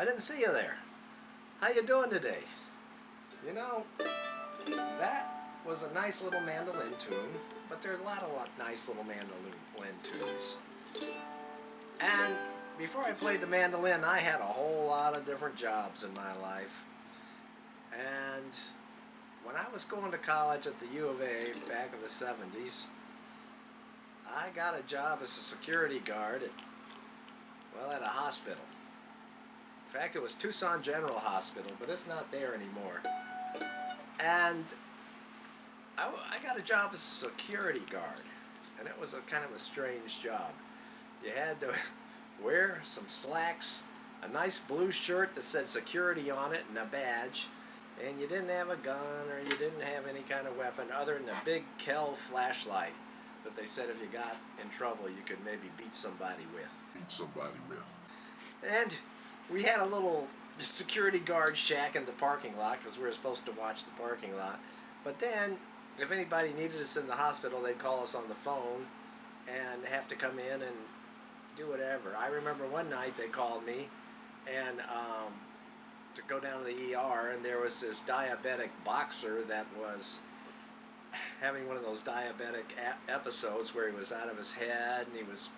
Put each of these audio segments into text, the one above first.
I didn't see you there. How you doing today? You know, that was a nice little mandolin tune, but there's a lot of nice little mandolin tunes. And before I played the mandolin, I had a whole lot of different jobs in my life. And when I was going to college at the U of A back in the 70s, I got a job as a security guard at a hospital. In fact, it was Tucson General Hospital, but it's not there anymore. And I got a job as a security guard, and it was a kind of a strange job. You had to wear some slacks, a nice blue shirt that said security on it, and a badge, and you didn't have a gun or you didn't have any kind of weapon other than a big Kell flashlight that they said if you got in trouble you could maybe beat somebody with. And we had a little security guard shack in the parking lot because we were supposed to watch the parking lot. But then, if anybody needed us in the hospital, they'd call us on the phone and have to come in and do whatever. I remember one night they called me and to go down to the ER, and there was this diabetic boxer that was having one of those diabetic episodes where he was out of his head and he was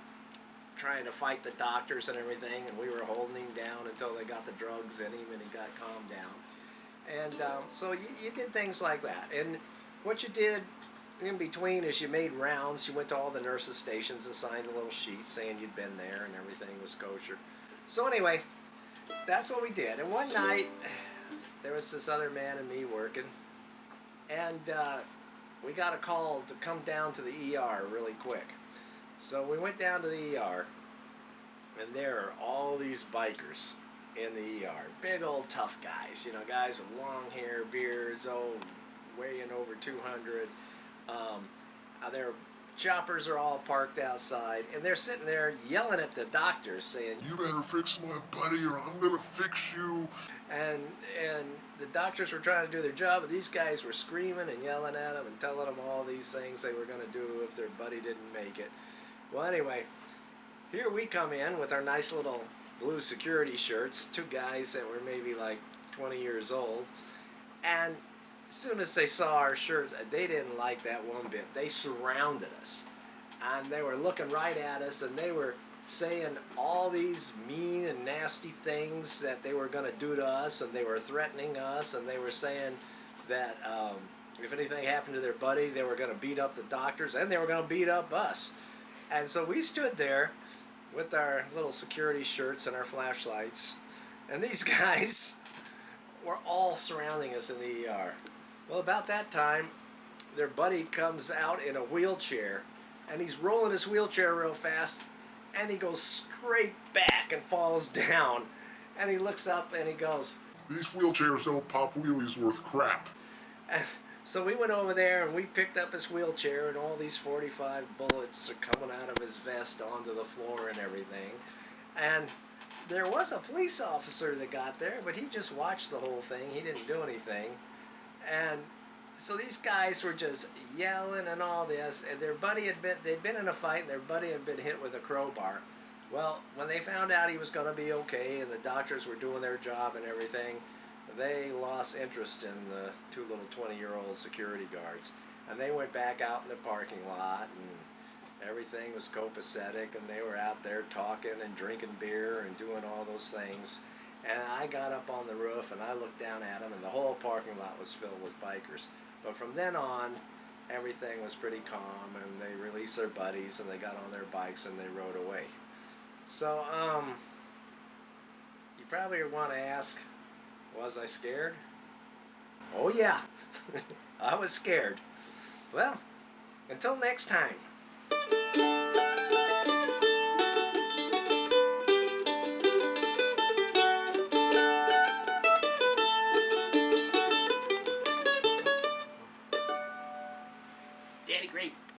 trying to fight the doctors and everything, and we were holding him down until they got the drugs in him and he got calmed down. And so you did things like that. And what you did in between is you made rounds. You went to all the nurses' stations and signed a little sheet saying you'd been there and everything was kosher. So anyway, that's what we did. And one night, there was this other man and me working, and we got a call to come down to the ER really quick. So we went down to the ER, and there are all these bikers in the ER. Big old tough guys, you know, guys with long hair, beards, weighing over 200. Their choppers are all parked outside, and they're sitting there yelling at the doctors saying, "You better fix my buddy or I'm gonna fix you." And the doctors were trying to do their job, but these guys were screaming and yelling at them and telling them all these things they were going to do if their buddy didn't make it. Well, anyway, here we come in with our nice little blue security shirts, two guys that were maybe like 20 years old, and as soon as they saw our shirts, they didn't like that one bit. They surrounded us, and they were looking right at us, and they were saying all these mean and nasty things that they were going to do to us, and they were threatening us, and they were saying that if anything happened to their buddy, they were going to beat up the doctors, and they were going to beat up us. And so we stood there with our little security shirts and our flashlights, and these guys were all surrounding us in the ER. Well, about that time, their buddy comes out in a wheelchair, and he's rolling his wheelchair real fast, and he goes straight back and falls down. And he looks up and he goes, "These wheelchairs don't pop wheelies worth crap." And so we went over there and we picked up his wheelchair, and all these 45 bullets are coming out of his vest onto the floor and everything. And there was a police officer that got there, but he just watched the whole thing. He didn't do anything. And so these guys were just yelling and all this, and their buddy they'd been in a fight, and their buddy had been hit with a crowbar. Well, when they found out he was going to be okay and the doctors were doing their job and everything, they lost interest in the two little 20-year-old security guards, and they went back out in the parking lot, and everything was copacetic, and they were out there talking and drinking beer and doing all those things. And I got up on the roof and I looked down at them, and the whole parking lot was filled with bikers. But from then on, everything was pretty calm, and they released their buddies and they got on their bikes and they rode away. So, you probably want to ask, was I scared? Oh yeah, I was scared. Well, until next time.